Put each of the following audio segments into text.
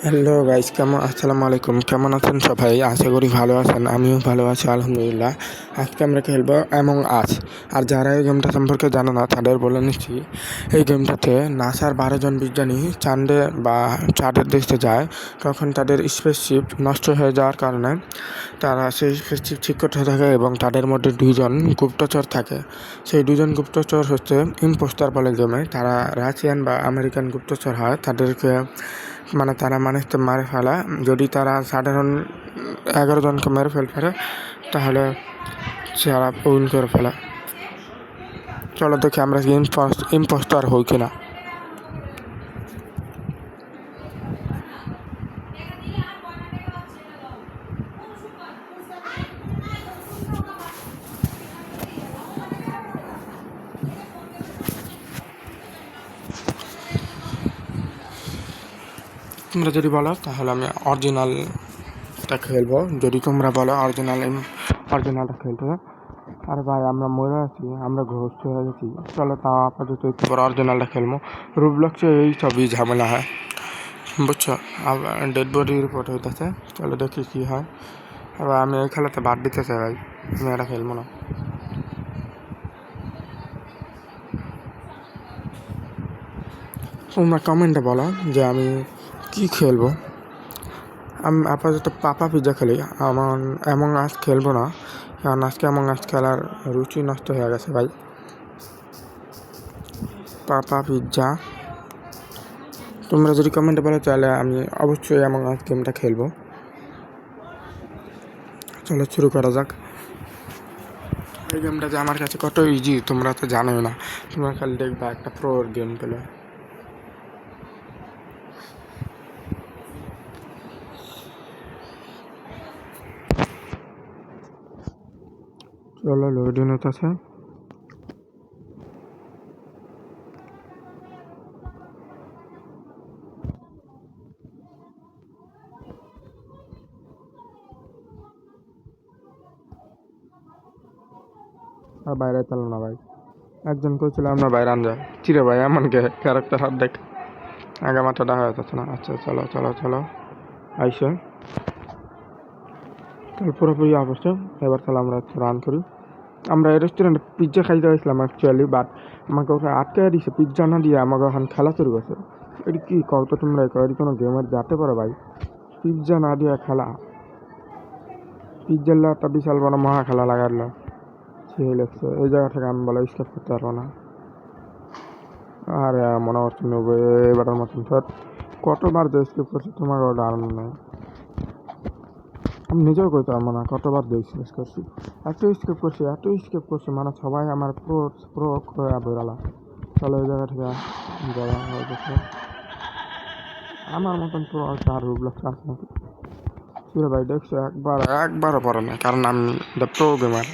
Hello guys, আসসালামু আলাইকুম। কেমন আছেন সবাই? আশা করি ভালো আছেন। আমিও ভালো আছি আলহামদুলিল্লাহ। আজকে আমরা খেলবো অ্যামং আস। আর যারা এই গেমটা সম্পর্কে জানে না তাদের বলে নিচ্ছি, এই গেমটাতে নাসার 12 জন বিজ্ঞানী চাঁদে বা চাঁদের দেশে যায়। তখন তাদের স্পেসশিপ নষ্ট হয়ে যাওয়ার কারণে তারা সেই স্পেসশিপ ঠিক করতে থাকে এবং তাদের মধ্যে 2জন গুপ্তচর থাকে। সেই 2জন গুপ্তচর হচ্ছে ইম্পোস্টার বলে গেমে। তারা রাশিয়ান বা আমেরিকান গুপ্তচর হয়। তাদেরকে তারা মানুষকে মারে ফেলা। যদি তারা সাধারণ 11 জনকে মেরে ফেলে তাহলে তারা উইন করে ফেলা। চলো দেখি আমরা ইম্পোস্টার হই কিনা। তোমরা যদি বলো তাহলে আমি অরিজিনালটা খেলবো। যদি তোমরা বলো অরিজিনালটা খেলতে, আর ভাই আমরা মরে আছি, আমরা ঘোষ্ট হয়ে গেছি। চলো তাও আপাতত একটু পর অরিজিনালটা খেলবো। রুবলক্সে এই সবই ঝামেলা হয়, বুঝছো। আবার ডেড বডি রিপোর্ট হইতেছে। চলো দেখি কী হয়। এবার আমি এই খেলাতে বাদ দিতে চাই ভাই, আমি এটা খেলবো না। তোমরা কমেন্টে বলো যে আমি কী খেলবো। আমি আপাতত পাপা পিৎজা খেলি। এমন আজ খেলবো না, কারণ আজকে এমন আজ খেলার রুচি নষ্ট হয়ে গেছে ভাই। পাপা পিৎজা তোমরা যদি কমেন্টে বলো তাহলে আমি অবশ্যই এমন আজ গেমটা খেলবো। চলো শুরু করা যাক। এই গেমটা যে আমার কাছে কত ইজি তোমরা তো জানোই না। তোমরা খালি দেখবা একটা প্রোর গেম পেলে। চলো লোডিং হতেছে। আর বাইরে চলো না ভাই, একজন কইছিল আমরা বাইরে আন যায় চিরে ভাই, এমন ক্যারেক্টার হাত দেখ আগে মাথাটা হয়ে যাচ্ছে না। আচ্ছা চলো চলো চলো আইসে তাহলে পুরোপুরি অবস্থা। এবার তাহলে আমরা রান করি। আমরা এই রেস্টুরেন্টে পিৎজা খাইতে গেছিলাম অ্যাকচুয়ালি, বাট আমাকে ওখানে আটকে দিয়েছে। পিৎজা না দিয়ে আমাকে ওখানে খেলা শুরু করছে। এটি কী কত তোমরা এটি কোনো গেমের যাতে পারো ভাই? পিৎজা না দিয়ে খেলা, পিৎজার একটা বিশাল বড় মহা খেলা লাগালো। সেই লাগছে এই জায়গা থেকে আমি বলে স্কেপ করতে পারবো না। আর মনে হচ্ছে নেবো এবারের মতন ধর কতবার যে স্কেপ করছি তোমার ওটা আনন্দ নেই। আমি নিজেও করতে পারবো না কতবার যে স্কেপ করছি। এত স্কেপ করছি মানে সবাই আমার প্রো হয়ে বেরোলা। চলো এই জায়গা থেকে যাওয়া হয়ে গেছে। আমার মতন প্রো আর রুবলক্স আছে নাকি? ছিল ভাই, দেখছো একবারও পড়ে না, কারণ আমি দ্য প্রো গেমার।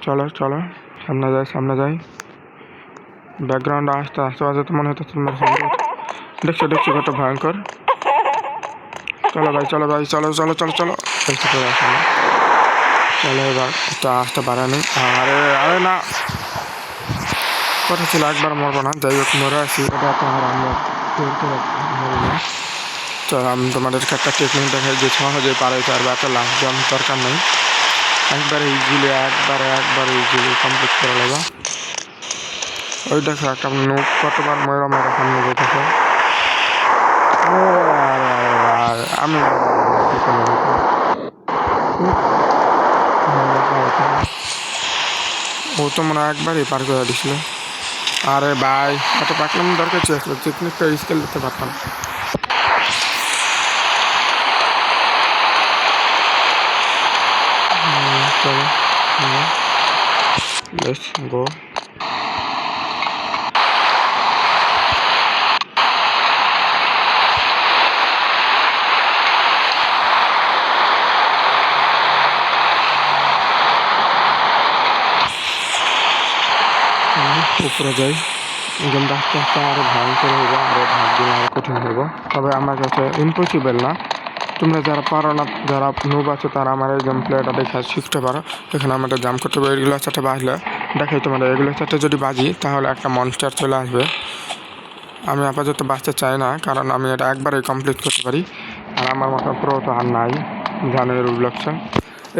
চলো চলো সামনে যাই। ব্যাকগ্রাউন্ডে আস্তে তো মনে হতো তোমার দেখছো কত ভয়ঙ্কর। চলো ভাই চলো চলো এবার একটু আসতে পারেনি। আরে না, কথা ছিল একবার মরবো না। যাই হোক মরে আসি, এটা তো আর আমরা মরি না। তো আমি তোমাদেরকে একটা টেকনিক দেখাই যে সহজে পারাইতে পারবে, এত লাভ জম দরকার নেই। একবারে ইজিলি কমপ্লিট করে নেবো। ওই দেখো একটা নুক কতবার ময়রা সামনে যেতেছে। আমি ও তো মনে হয় একবারই পার করে দিছিল। আরে ভাই এত পাকলাম দরকার ছিল, টেকনিকটা স্কেল দিতে পারতাম। চলো লেটস গো। উপরে যাই। গেমটা আস্তে আস্তে আরও ভয়ঙ্কর হইব, আরও ভাগ দিলে আরও কঠিন হইব। তবে আমার কাছে ইম্পসিবল না। তোমরা যারা পারো না, যারা নুব আছো, তারা আমার এই গেম প্লেটা দেখে শিখতে পারো। এখানে আমাদের জাম্প করতে হবে। এগুলোর সাথে বাজলে দেখাই তোমাদের, এগুলোর সাথে যদি বাজি তাহলে একটা মনস্টার চলে আসবে। আমি আপাতত বাঁচতে চাই না, কারণ আমি এটা একবারেই কমপ্লিট করতে পারি। আর আমার মতো প্রো তো আর নাই, জানো এর উল্লেখা।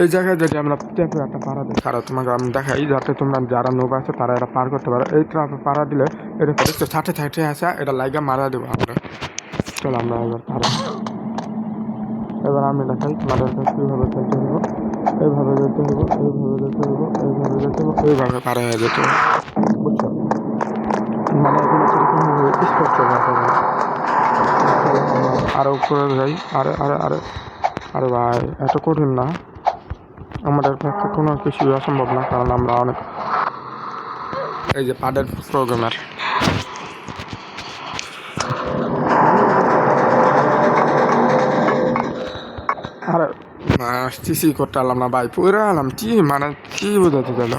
এই জায়গায় যদি আমরা ট্র্যাপে একটা পাড়া দিই, কারণ তোমাকে আমি দেখাই, যাতে তোমরা যারা নৌকা আছে তারা এটা পার করতে পারো। এই ট্র্যাপে পাড়া দিলে এটা দেখছো ছাটে ছাটে আসা, এটা লাইগা মারা দেবো আমরা। চলো আমরা এবার পারো। এবার আমি দেখাই তোমাদেরকে কীভাবে খেলতে হবো। এইভাবে যেতে হবো, এইভাবে যেতে হবো, এইভাবে যেতে হবো, এইভাবে পার হয়ে যেতে হবে, বুঝছো? মানে এগুলো সেরকমভাবে স্পষ্ট ভাষা বলে। আরও উপরে যাই। আরে আরে আরে আরে ভাই, এত কঠিন না, আমাদের পক্ষে কোনো কিছুই অসম্ভব না, কারণ আমরা অনেক এই যে পাডের প্রোগ্রামার। আরে চিসি করতে আলাম না ভাই, পুরো আলাম কি মানে কি বোঝাতে গেল,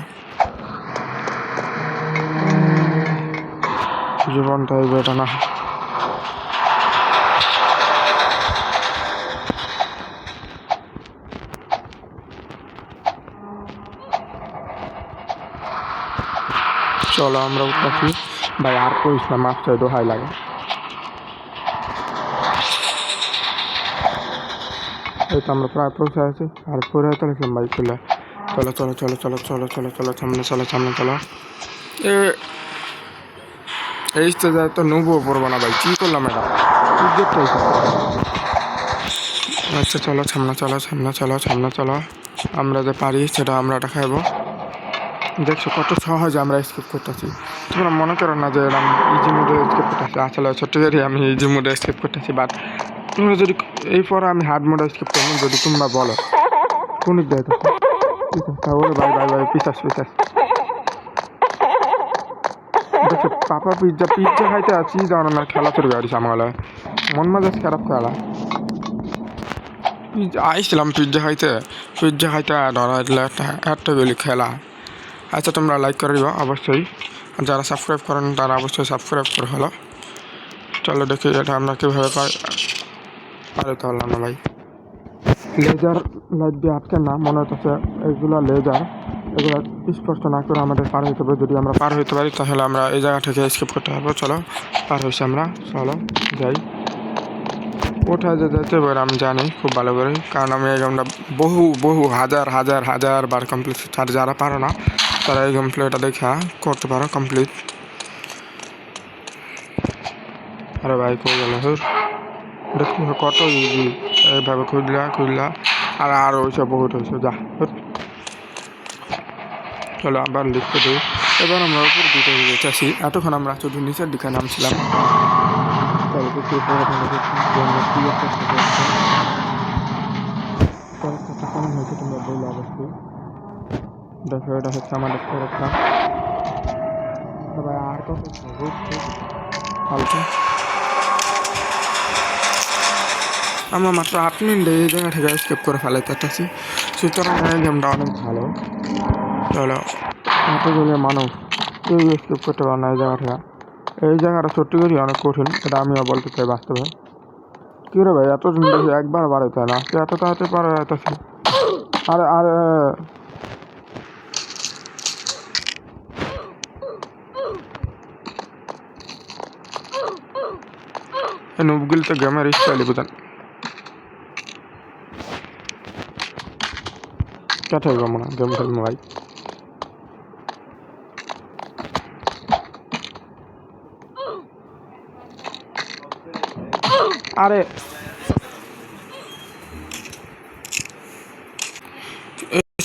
জীবনটা এই বেটা না। চলো আমরা উঠতেছি ভাই, আর করিস না, মাছ চাই দোহাই লাগে। এই তো আমরা প্রায় পৌঁছে আছি, আর পরে চলেছিলাম ভাই চলে। চলো চলো চলো চলো চলো চলো চলো সামনে চলো, সামনে চলো। এই তো যাই তো নেবো পড়বো না ভাই, কী করলাম এটা, আচ্ছা চলো সামনে চলো, সামনে চলো, সামনে চলো। আমরা যে পারি সেটা আমরা এটা খাইবো। দেখছো কত সহজে আমরা স্কিপ করতেছি। তোমরা মনে করো না যে আমি ইজি মোডে স্কিপ করতেছি, আসলে ছোট্ট করে আমি ইজি মোডে স্কিপ করতেছি। বাট তোমরা যদি এই পরে আমি হার্ড মোডে স্কিপ করবো, যদি তোমরা বলো কোন দিক দেয় তাহলে ভাই ভাই ভাই পিছাস পিছাস। দেখছো পাপা পিজ্জা পিজ্জা খাইতে আছি, যেমন আমার খেলা শুরু করেছি আমার মন মেজাজ খারাপ খেলা। পিজ্জা আইছিলাম পিজ্জা খাইতে ধরা একটা বেলি খেলা। আচ্ছা তোমরা লাইক করে দিও অবশ্যই, যারা সাবস্ক্রাইব করেন তারা অবশ্যই সাবস্ক্রাইব করে হলো। চলো দেখি এটা আমরা কীভাবে পারতে পারলাম না ভাই। লেজার লাইট দিয়ে আটকে না, মনে হচ্ছে এগুলো লেজার, এগুলো স্পষ্ট না করে আমাদের পার হইতে হবে। যদি আমরা পার হইতে পারি তাহলে আমরা এই জায়গা থেকে স্কিপ করতে পারবো। চলো পার হয়েছি আমরা, চলো যাই। কোথায় যে যেতে এবার আমি জানি খুব ভালো করে, কারণ আমি এই গেমটা বহু বহু হাজার হাজার হাজার বার কমপ্লিট। আর যারা পারো না তারা এই গেম প্লেটা দেখা করতে পারো কমপ্লিট। আরে ভাই কই গেল হুর, দেখি কত ইজি, এইভাবে খুঁজলা আর আর ওইসব বহুত হয়েছে যা। চলো আবার লিখতে দিই। এবার আমরা উপর দিকে যেতেছি, এতক্ষণ আমরা শুধু নিচের দিকে নামছিলাম। কেমন হয়েছে তোমরা বললো অবশ্যই। দেখো এটা হচ্ছে আমাদের খরচটা সবাই, আর কত হালকা আমরা মাত্র 8 মিনিটে এই জায়গা থেকে স্কেপ করে ফেলাইতে চাচ্ছি। সুতরাং এই গেমটা অনেক ভালো। চলো এতগুলো মানুষ কেউ স্কেপ করতে পারে না এই জায়গা থেকে। এই জায়গাটা সত্যি করি অনেক কঠিন, এটা আমিও বলতে চাই বাস্তবে। কী রে ভাই এত দিন দেখি একবার বাড়াইতে হয় না, এত তাড়াতাড়ি পারা যাইতেছি। আরে আরে এই নুবগুলি তো গেমের স্টাইলই বুঝেন, কেটে গেম না গেম খেলবো ভাই। আরে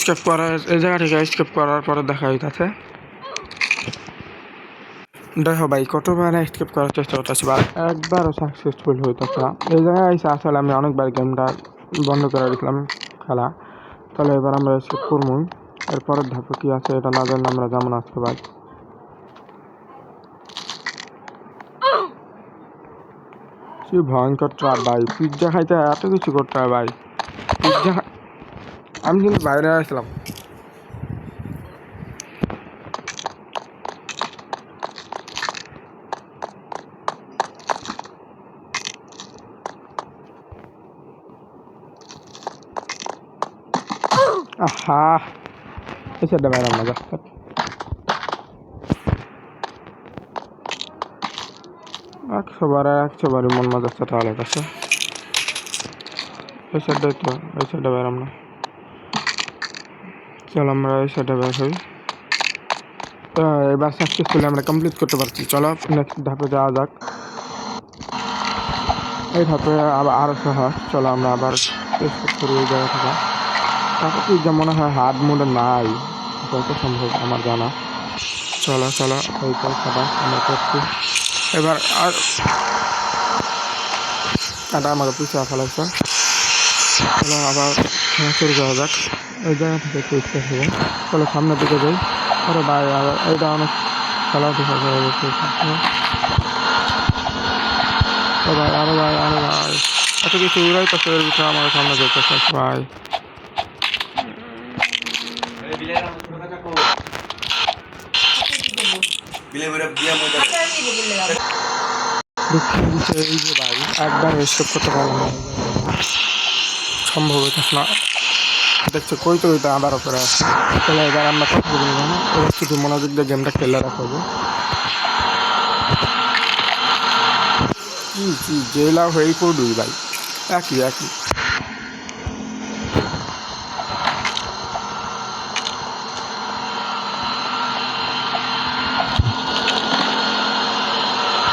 স্কেপ করার এই জায়গা থেকে স্কেপ করার পরে দেখা হইতেছে। দেখো ভাই কতবার স্কেপ করার চেষ্টা করতেছি, বা একবারও সাকসেসফুল হইতেছে না। এই জায়গায় এসে আসলে আমি অনেকবার গেমটা বন্ধ করে দিয়েছিলাম খেলা। তাহলে এবার আমরা স্কেপ করবো। এরপরের ধাপে কী আছে এটা না জানলে আমরা যেমন আসতে পারি। কি ভয়ঙ্কর ট্রাপ ভাই, পিৎজা খাইতে এত কিছু করতে হয় ভাই। পিৎজা আমি কিন্তু বাইরে আসলাম। আহা এসে বাইরে মজা। একশোবারই মন মাজাচ্ছে তাহলে কাছে এই সাইডটাই তো, এই সাইডে বেরাম না। চলো আমরা এই সাইডে বের হই। তো এবার সাকসেসফুলি আমরা কমপ্লিট করতে পারছি। চলো নেক্সট ধাপে যাওয়া যাক। এই ধাপে আবার আরও সহজ। চলো আমরা আবার চেষ্টা করি এই জায়গা থেকে। তারপর কি যা মনে হয় হার্ড মোডে নাই যত সম্ভব আমার জানা। চলো এই পরীক্ষাটা আমরা করছি এবার। আর কাটা আমাকে পিছিয়ে ফেলাইছে। চলো আবার শুরু করা যাক। এই জায়গা থেকে একটু স্টার্ট হবে। চলো সামনের দিকে যাই। আরে ভাই আবার এইটা অনেক খেলা দেখা যায়। আরে ভাই এত কিছু উড়াই পাচ্ছে এর ভিতরে আমার সামনে যেতেছে ভাই। এই যে ভাই একবার স্টপ করতে পারলাম না, সম্ভব হইতেছে না। দেখছো কইতে আবার করে আসছে। তাহলে এবার আমরা কথা বলি না, এবার শুধু মনোযোগ দিয়ে গেমটা খেলে রাখবো। কি জেলা হয়েই করবি ভাই, একই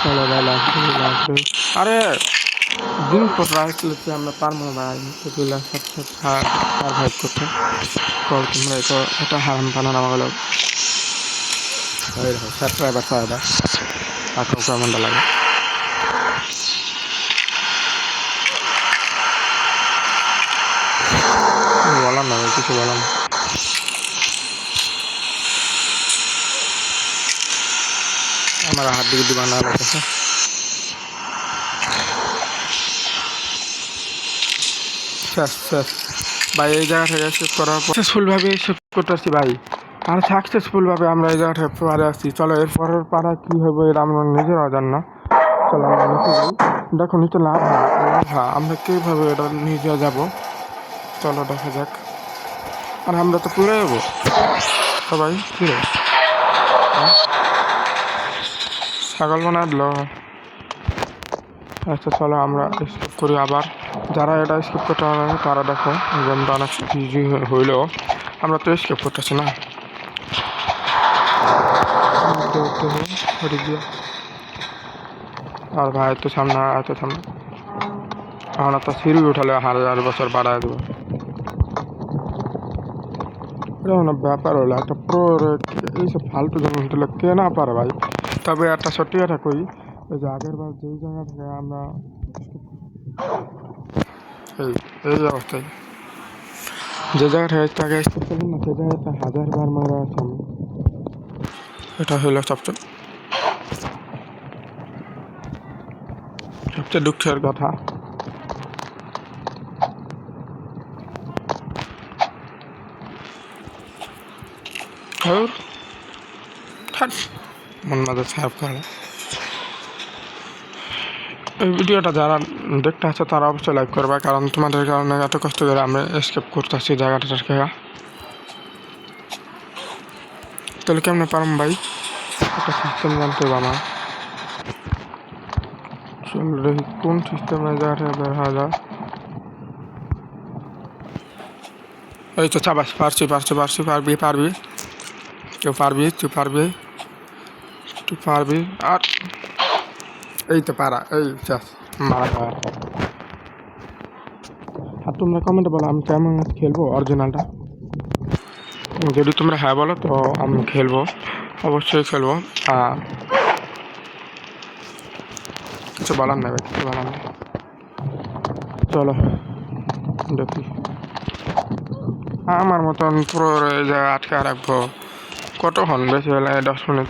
চলো ভাই লাগবে। আরে জিনিসপত্র আসলে আমরা পারবো ভাই এগুলা সব সার্ভাইভ করতে। তোমরা এটা হারাম বানানো গেল সাবস্ক্রাইবার তাকেও কেমনটা লাগে। বলাম না কিছু বলাম। আমার হাত দিকে দিবা না লাগছে। শেষ ভাই। এই জায়গা থেকে শেষ করার পর সাকসেসফুলভাবে শেষ করতে আসছি ভাই। আর সাকসেসফুলভাবে আমরা এই জায়গাটা পারে আসছি। চলো এরপরের পাড়া কী হবে এটা আমরা নিজের অজান না। চলো আমরা নিচে যাই। দেখো নিচে লাভ আমরা কীভাবে এটা নিচে যাবো চলো দেখা যাক। আর আমরা তো পুরো যাবো সবাই ফিরে ছাগল বানায় দিল। আচ্ছা চলো আমরা স্কিপ করি আবার। যারা এটা স্কিপ করতে পারে তারা দেখো গেমটা অনেক ইজি হইলেও আমরা তো স্কিপ করতেছি না। আর ভাই তো সামনে আমরা তো সিঁড়ি উঠালে 1000 বছর বাড়ায় দেবো। এটা ব্যাপার হলো একটা এইসব ফালতু জমি উঠলে কে না পারে ভাই। তবে একটা সত্যি কথা কই, ওই যে আগের বার যেই জায়গা থেকে আমরা এই অবস্থায় যে জায়গাটা আগে স্কিপ করলাম না, সেই জায়গাটা 1000বার মারা আছে আমি। এটা হইলো সবচেয়ে দুঃখের কথা। মন মাঝে খারাপ করে। এই ভিডিওটা যারা দেখতে আছে তারা অবশ্যই লাইক করবে, কারণ তোমাদের কারণে এত কষ্ট করে আমি এসকেপ করতেছি জায়গাটার খেয়া। তাহলে কেমনে পারম ভাই, একটা সিস্টেম জানতে হবে আমার। চল দেখি কোন সিস্টেমে জায়গাটা বের হওয়া যায়। এই তো চাবাস পারছি পারবি তুই পারবি আর এই তো পারা এই মারা। আর তোমরা কমেন্টে বলো আমি কেমন খেলবো অরিজিনালটা। যদি তোমরা হ্যাঁ বলো তো আমি খেলবো, অবশ্যই খেলবো। কিছু বলার নেই চলো দেখি। আমার মতন পুরো জায়গায় আটকে রাখবো কতক্ষণ? বেশি হলে 10 মিনিট,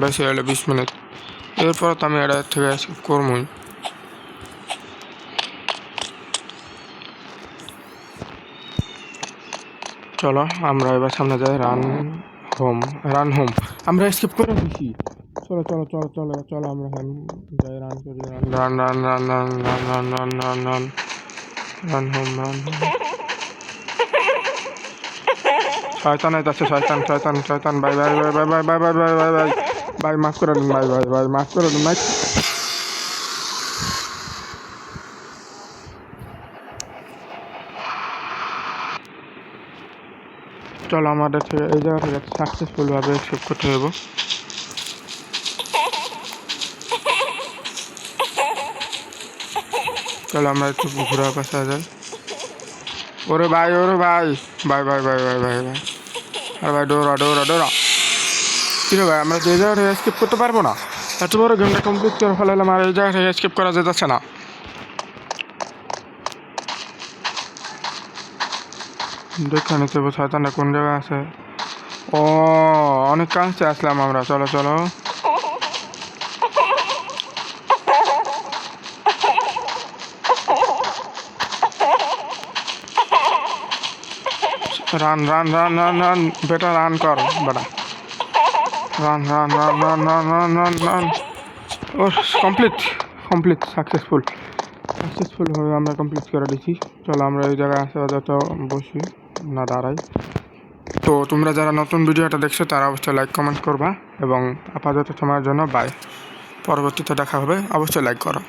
বেশি হলে 20 মিনিট। এরপর তো আমি এটা থেকে করবই। চলো আমরা এবার সামনে যাই। রান হোম আমরা স্কিপ করে দিচ্ছি। চলো আমরা যাই রান করি। রান হোম শয়তান আছে শয়তান বাই মাফ করে দিন ভাই মাফ করে দিন ভাই। চলো আমাদের থেকে এই জায়গা থেকে সাকসেসফুলভাবে এসকেপ করতে হবে। চলো আমরা একটু পুকুরের পাশে যাই। ওরে ভাই ভাই ভাই ভাই ভাই ভাই ভাই ভাই আরে ভাই ডোরা কি রে ভাই, আমরা যে জায়গা থেকে স্কিপ করতে পারবো না? এত বড় গেমটা কমপ্লিট করে ফেলালাম আর এই জায়গা থেকে স্কিপ করা যেতেছে না। দেখে নিতে হবে শয়তানটা কোন জায়গায় আছে। ও অনেক কাছে আসলাম আমরা। চলো চলো run run run run run বেটা, রান কর বেটা, run run run run run run run run. ও কমপ্লিট সাকসেসফুলভাবে আমরা কমপ্লিট করে দিচ্ছি। চলো আমরা এই জায়গায় আপাতত বসি না দাঁড়াই। তো তোমরা যারা নতুন ভিডিওটা দেখছো তারা অবশ্যই লাইক কমেন্ট করবা এবং আপাতত সময়ের জন্য বাই। পরবর্তীতে দেখা হবে, অবশ্যই লাইক করো।